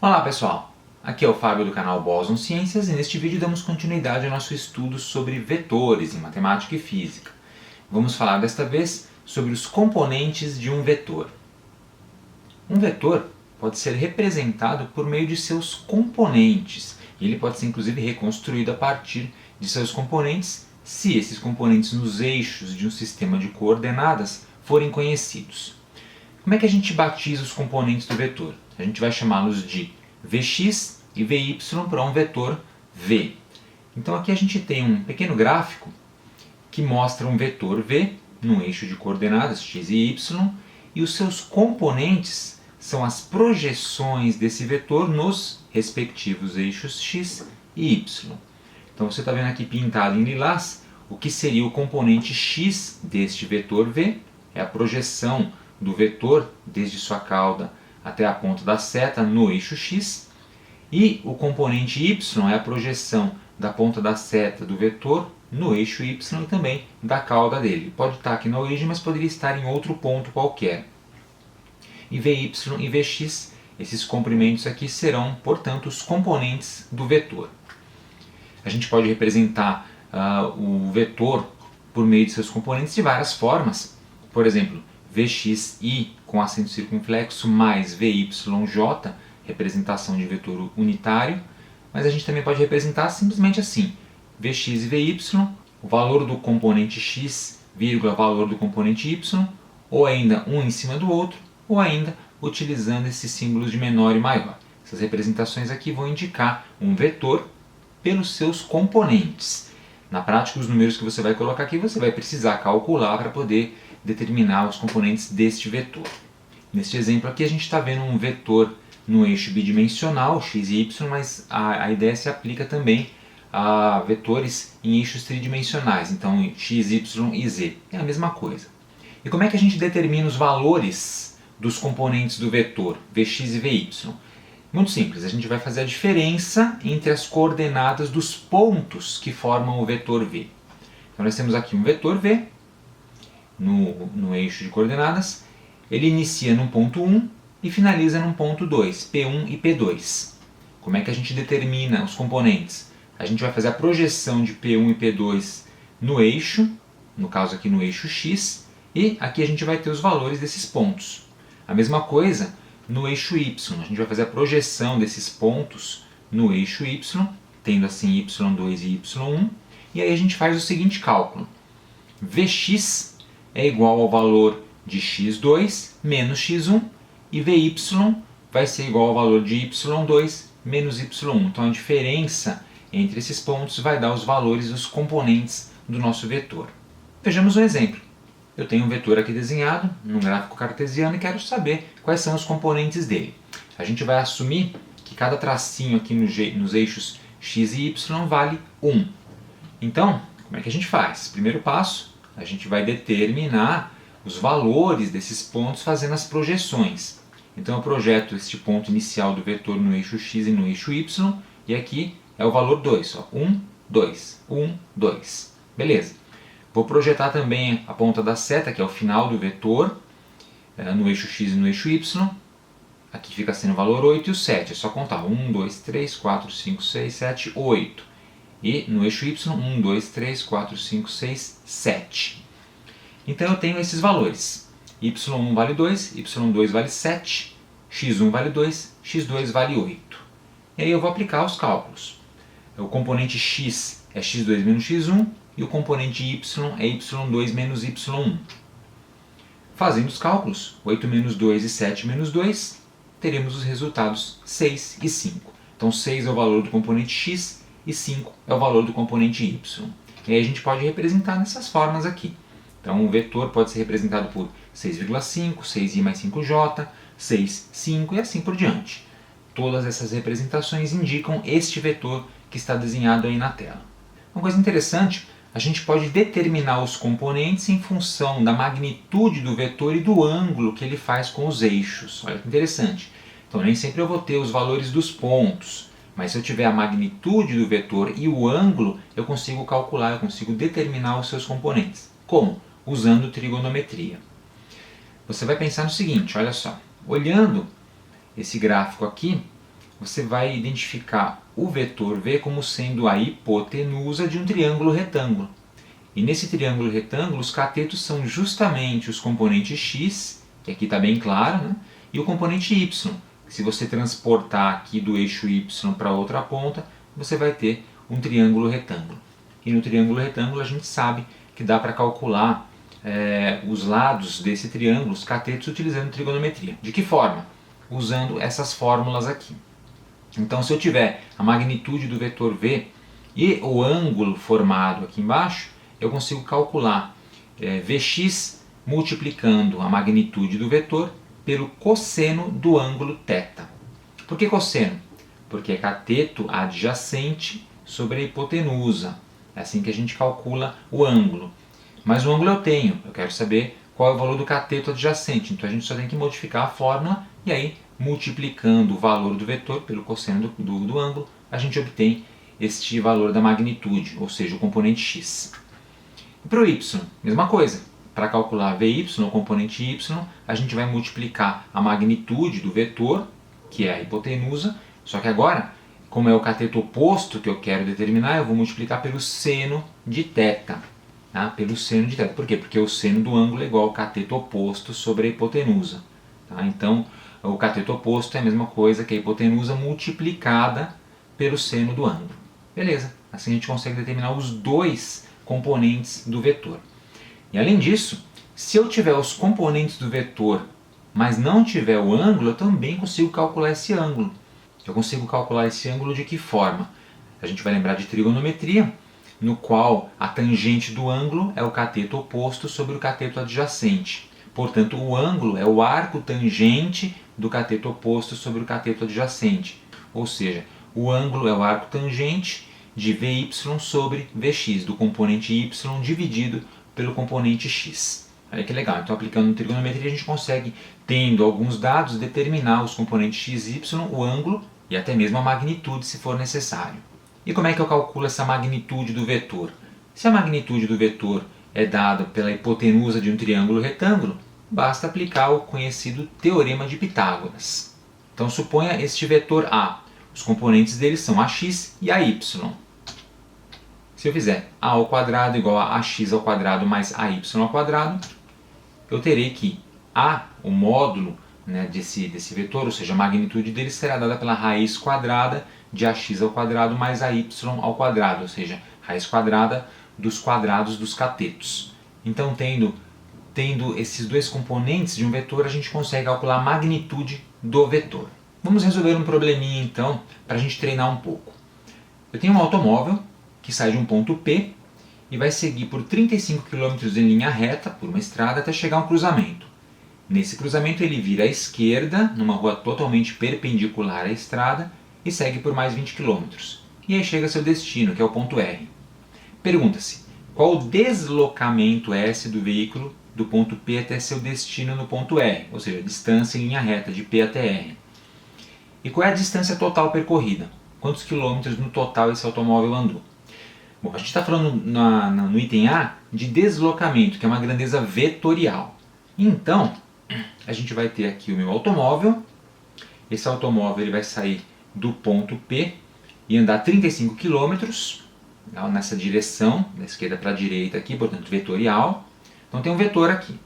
Olá pessoal, aqui é o Fábio do canal Boson Ciências e neste vídeo damos continuidade ao nosso estudo sobre vetores em matemática e física. Vamos falar desta vez sobre os componentes de um vetor. Um vetor pode ser representado por meio de seus componentes e ele pode ser inclusive reconstruído a partir de seus componentes se esses componentes nos eixos de um sistema de coordenadas forem conhecidos. Como é que a gente batiza os componentes do vetor? A gente vai chamá-los de Vx e Vy para um vetor V. Então aqui a gente tem um pequeno gráfico que mostra um vetor V no eixo de coordenadas x e y e os seus componentes são as projeções desse vetor nos respectivos eixos x e y. Então você está vendo aqui pintado em lilás o que seria o componente x deste vetor V, é a projeção do vetor desde sua cauda até a ponta da seta no eixo x, e o componente y é a projeção da ponta da seta do vetor no eixo y e também da cauda dele. Pode estar aqui na origem, mas poderia estar em outro ponto qualquer. E Vy e Vx, esses comprimentos aqui serão, portanto, os componentes do vetor. A gente pode representar o vetor por meio de seus componentes de várias formas. Por exemplo, Vxi com acento circunflexo mais Vyj, representação de vetor unitário, mas a gente também pode representar simplesmente assim, Vx e Vy, o valor do componente x, vírgula, valor do componente y, ou ainda um em cima do outro, ou ainda utilizando esses símbolos de menor e maior. Essas representações aqui vão indicar um vetor pelos seus componentes. Na prática, os números que você vai colocar aqui, você vai precisar calcular para poder determinar os componentes deste vetor. Neste exemplo aqui a gente está vendo um vetor no eixo bidimensional, x e y, mas a ideia se aplica também a vetores em eixos tridimensionais, então x, y e z. É a mesma coisa. E como é que a gente determina os valores dos componentes do vetor Vx e Vy? Muito simples, a gente vai fazer a diferença entre as coordenadas dos pontos que formam o vetor V. Então nós temos aqui um vetor V, no eixo de coordenadas, ele inicia num ponto 1 e finaliza num ponto 2, P1 e P2. Como é que a gente determina os componentes? A gente vai fazer a projeção de P1 e P2 no eixo, no caso aqui no eixo X, e aqui a gente vai ter os valores desses pontos. A mesma coisa no eixo Y, a gente vai fazer a projeção desses pontos no eixo Y, tendo assim y2 e y1, e aí a gente faz o seguinte cálculo. Vx é igual ao valor de x2 menos x1 e Vy vai ser igual ao valor de y2 menos y1. Então a diferença entre esses pontos vai dar os valores dos componentes do nosso vetor. Vejamos um exemplo. Eu tenho um vetor aqui desenhado num gráfico cartesiano e quero saber quais são os componentes dele. A gente vai assumir que cada tracinho aqui nos eixos x e y vale 1. Então, como é que a gente faz? Primeiro passo, a gente vai determinar os valores desses pontos fazendo as projeções. Então eu projeto este ponto inicial do vetor no eixo x e no eixo y, e aqui é o valor 2, ó. 1, 2, 1, 2. Beleza. Vou projetar também a ponta da seta, que é o final do vetor, no eixo x e no eixo y. Aqui fica sendo o valor 8 e o 7. É só contar 1, 2, 3, 4, 5, 6, 7, 8. E no eixo y, 1, 2, 3, 4, 5, 6, 7. Então eu tenho esses valores. y1 vale 2, y2 vale 7, x1 vale 2, x2 vale 8. E aí eu vou aplicar os cálculos. O componente x é x2 menos x1 e o componente y é y2 menos y1. Fazendo os cálculos, 8 menos 2 e 7 menos 2, teremos os resultados 6 e 5. Então 6 é o valor do componente x e 5 é o valor do componente y. E aí a gente pode representar nessas formas aqui. Então o vetor pode ser representado por 6,5, 6i mais 5j, 6, 5 e assim por diante. Todas essas representações indicam este vetor que está desenhado aí na tela. Uma coisa interessante, a gente pode determinar os componentes em função da magnitude do vetor e do ângulo que ele faz com os eixos. Olha que interessante. Então nem sempre eu vou ter os valores dos pontos, mas se eu tiver a magnitude do vetor e o ângulo, eu consigo calcular, eu consigo determinar os seus componentes. Como? Usando trigonometria. Você vai pensar no seguinte, olha só. Olhando esse gráfico aqui, você vai identificar o vetor v como sendo a hipotenusa de um triângulo retângulo. E nesse triângulo retângulo, os catetos são justamente os componentes x, que aqui está bem claro, né? E o componente y, que se você transportar aqui do eixo y para outra ponta, você vai ter um triângulo retângulo. E no triângulo retângulo a gente sabe que dá para calcular os lados desse triângulo, os catetos, utilizando trigonometria. De que forma? Usando essas fórmulas aqui. Então, se eu tiver a magnitude do vetor v e o ângulo formado aqui embaixo, eu consigo calcular Vx multiplicando a magnitude do vetor pelo cosseno do ângulo θ. Por que cosseno? Porque é cateto adjacente sobre a hipotenusa. É assim que a gente calcula o ângulo. Mas o ângulo eu tenho, eu quero saber qual é o valor do cateto adjacente. Então a gente só tem que modificar a fórmula e aí, multiplicando o valor do vetor pelo cosseno do ângulo, a gente obtém este valor da magnitude, ou seja, o componente x. E para o y, mesma coisa. Para calcular Vy, o componente y, a gente vai multiplicar a magnitude do vetor, que é a hipotenusa, só que agora, como é o cateto oposto que eu quero determinar, eu vou multiplicar pelo seno de θ. Tá? Pelo seno de θ. Por quê? Porque o seno do ângulo é igual ao cateto oposto sobre a hipotenusa. Tá? Então, o cateto oposto é a mesma coisa que a hipotenusa multiplicada pelo seno do ângulo. Beleza, assim a gente consegue determinar os dois componentes do vetor. E além disso, se eu tiver os componentes do vetor, mas não tiver o ângulo, eu também consigo calcular esse ângulo. Eu consigo calcular esse ângulo de que forma? A gente vai lembrar de trigonometria, no qual a tangente do ângulo é o cateto oposto sobre o cateto adjacente. Portanto, o ângulo é o arco tangente do cateto oposto sobre o cateto adjacente. Ou seja, o ângulo é o arco tangente de Vy sobre Vx, do componente y dividido pelo componente x. Olha que legal, então aplicando trigonometria a gente consegue, tendo alguns dados, determinar os componentes x e y, o ângulo e até mesmo a magnitude se for necessário. E como é que eu calculo essa magnitude do vetor? Se a magnitude do vetor é dada pela hipotenusa de um triângulo retângulo, basta aplicar o conhecido Teorema de Pitágoras. Então suponha este vetor A. Os componentes dele são ax e ay. Se eu fizer a ao quadrado igual a ax ao quadrado mais ay ao quadrado, eu terei que a, o módulo desse vetor, ou seja, a magnitude dele será dada pela raiz quadrada de ax ao quadrado mais ay ao quadrado, ou seja, raiz quadrada dos quadrados dos catetos. Então, tendo esses dois componentes de um vetor, a gente consegue calcular a magnitude do vetor. Vamos resolver um probleminha então, para a gente treinar um pouco. Eu tenho um automóvel que sai de um ponto P e vai seguir por 35 km em linha reta, por uma estrada, até chegar a um cruzamento. Nesse cruzamento ele vira à esquerda, numa rua totalmente perpendicular à estrada, e segue por mais 20 km. E aí chega a seu destino, que é o ponto R. Pergunta-se, qual o deslocamento S do veículo do ponto P até seu destino no ponto R, ou seja, a distância em linha reta de P até R. E qual é a distância total percorrida? Quantos quilômetros no total esse automóvel andou? Bom, a gente está falando no item A de deslocamento, que é uma grandeza vetorial. Então, a gente vai ter aqui o meu automóvel. Esse automóvel ele vai sair do ponto P e andar 35 km nessa direção, da esquerda para a direita aqui, portanto vetorial. Então tem um vetor aqui.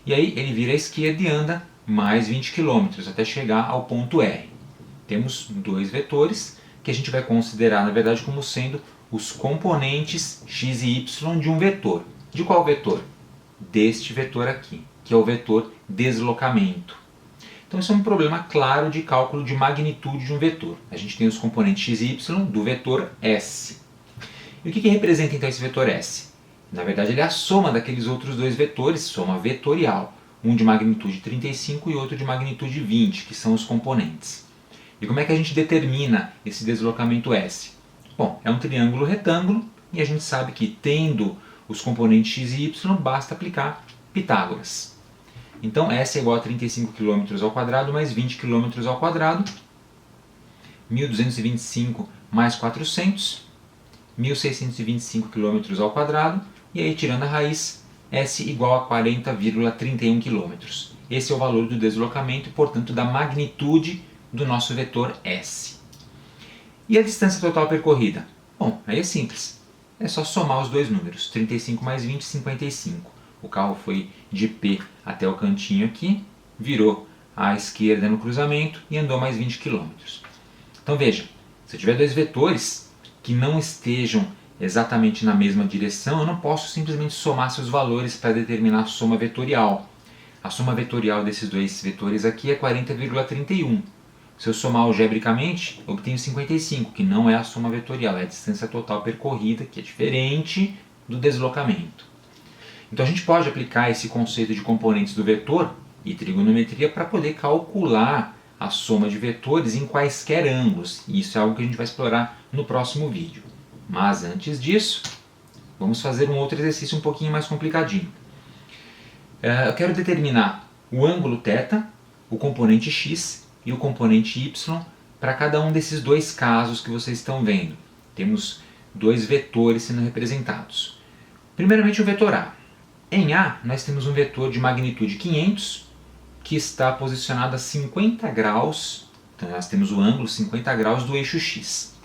E aí ele vira à esquerda e anda mais 20 km até chegar ao ponto R. Temos dois vetores que a gente vai considerar, na verdade, como sendo os componentes x e y de um vetor. De qual vetor? Deste vetor aqui, que é o vetor deslocamento. Então isso é um problema claro de cálculo de magnitude de um vetor. A gente tem os componentes x e y do vetor S. E o que representa então esse vetor S? Na verdade ele é a soma daqueles outros dois vetores, soma vetorial. Um de magnitude 35 e outro de magnitude 20, que são os componentes. E como é que a gente determina esse deslocamento S? Bom, é um triângulo retângulo e a gente sabe que tendo os componentes x e y basta aplicar Pitágoras. Então S é igual a 35 km ao quadrado mais 20 km ao quadrado, 1225 mais 400, 1625 km ao quadrado, e aí tirando a raiz, S igual a 40,31 km. Esse é o valor do deslocamento e, portanto, da magnitude do nosso vetor S. E a distância total percorrida? Bom, aí é simples. É só somar os dois números. 35 mais 20, 55. O carro foi de P até o cantinho aqui, virou à esquerda no cruzamento e andou mais 20 km. Então veja, se eu tiver dois vetores que não estejam exatamente na mesma direção, eu não posso simplesmente somar seus valores para determinar a soma vetorial. A soma vetorial desses dois vetores aqui é 40,31. Se eu somar algebricamente, obtenho 55, que não é a soma vetorial, é a distância total percorrida, que é diferente do deslocamento. Então a gente pode aplicar esse conceito de componentes do vetor e trigonometria para poder calcular a soma de vetores em quaisquer ângulos. E isso é algo que a gente vai explorar no próximo vídeo. Mas antes disso, vamos fazer um outro exercício um pouquinho mais complicadinho. Eu quero determinar o ângulo θ, o componente x e o componente y para cada um desses dois casos que vocês estão vendo. Temos dois vetores sendo representados. Primeiramente o vetor A. Em A, nós temos um vetor de magnitude 500, que está posicionado a 50 graus, então nós temos o ângulo 50 graus do eixo x.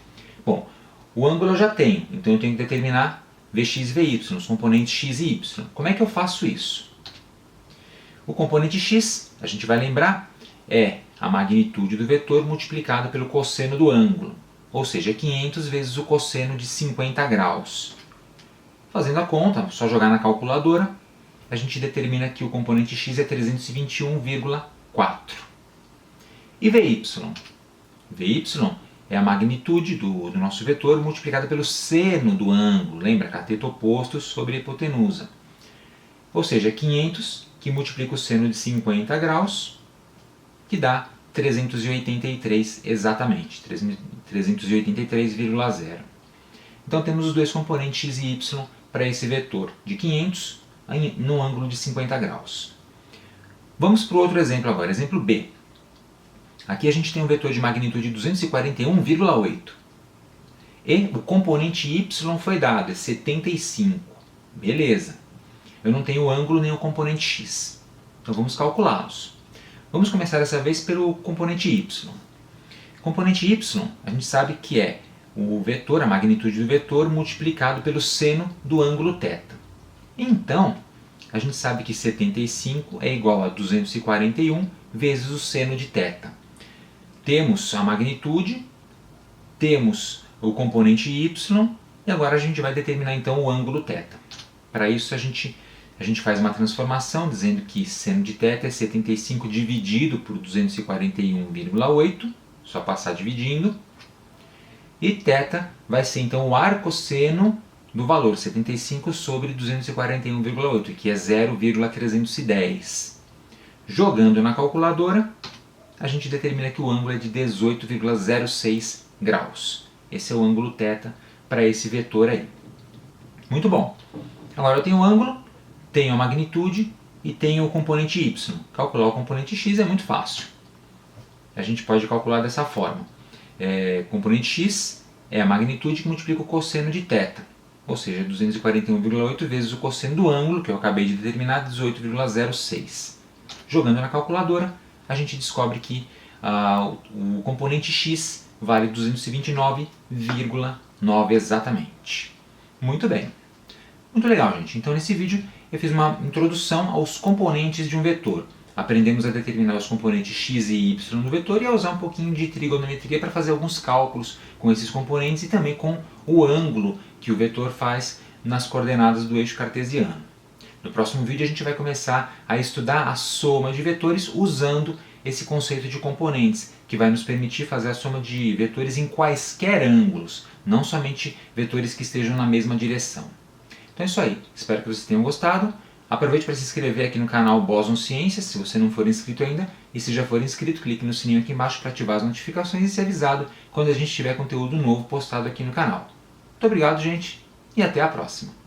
Bom, o ângulo eu já tenho, então eu tenho que determinar Vx e Vy, os componentes x e y. Como é que eu faço isso? O componente x, a gente vai lembrar, é a magnitude do vetor multiplicada pelo cosseno do ângulo, ou seja, 500 vezes o cosseno de 50 graus. Fazendo a conta, só jogar na calculadora, a gente determina que o componente x é 321,4. E Vy? Vy é a magnitude do nosso vetor multiplicada pelo seno do ângulo, lembra? Cateto oposto sobre a hipotenusa. Ou seja, 500 que multiplica o seno de 50 graus, que dá 383 exatamente, 383,0. Então temos os dois componentes x e y para esse vetor de 500 no ângulo de 50 graus. Vamos para o outro exemplo agora, exemplo B. Aqui a gente tem um vetor de magnitude 241,8. E o componente y foi dado, é 75. Beleza. Eu não tenho o ângulo nem o componente x. Então vamos calculá-los. Vamos começar dessa vez pelo componente y. O componente y, a gente sabe que é o vetor, a magnitude do vetor, multiplicado pelo seno do ângulo θ. Então, a gente sabe que 75 é igual a 241 vezes o seno de θ. Temos a magnitude, temos o componente y, e agora a gente vai determinar então o ângulo θ. Para isso a gente faz uma transformação dizendo que seno de θ é 75 dividido por 241,8, só passar dividindo. E θ vai ser então o arcosseno do valor 75 sobre 241,8, que é 0,310. Jogando na calculadora, a gente determina que o ângulo é de 18,06 graus. Esse é o ângulo θ para esse vetor aí. Muito bom. Agora eu tenho o ângulo, tenho a magnitude e tenho o componente y. Calcular o componente x é muito fácil. A gente pode calcular dessa forma. Componente x é a magnitude que multiplica o cosseno de θ, ou seja, 241,8 vezes o cosseno do ângulo, que eu acabei de determinar, 18,06. Jogando na calculadora, a gente descobre que o componente x vale 229,9 exatamente. Muito bem. Muito legal, gente. Então nesse vídeo eu fiz uma introdução aos componentes de um vetor. Aprendemos a determinar os componentes x e y do vetor e a usar um pouquinho de trigonometria para fazer alguns cálculos com esses componentes e também com o ângulo que o vetor faz nas coordenadas do eixo cartesiano. No próximo vídeo a gente vai começar a estudar a soma de vetores usando esse conceito de componentes, que vai nos permitir fazer a soma de vetores em quaisquer ângulos, não somente vetores que estejam na mesma direção. Então é isso aí, espero que vocês tenham gostado. Aproveite para se inscrever aqui no canal Boson Ciências, se você não for inscrito ainda, e se já for inscrito, clique no sininho aqui embaixo para ativar as notificações e ser avisado quando a gente tiver conteúdo novo postado aqui no canal. Muito obrigado, gente, e até a próxima!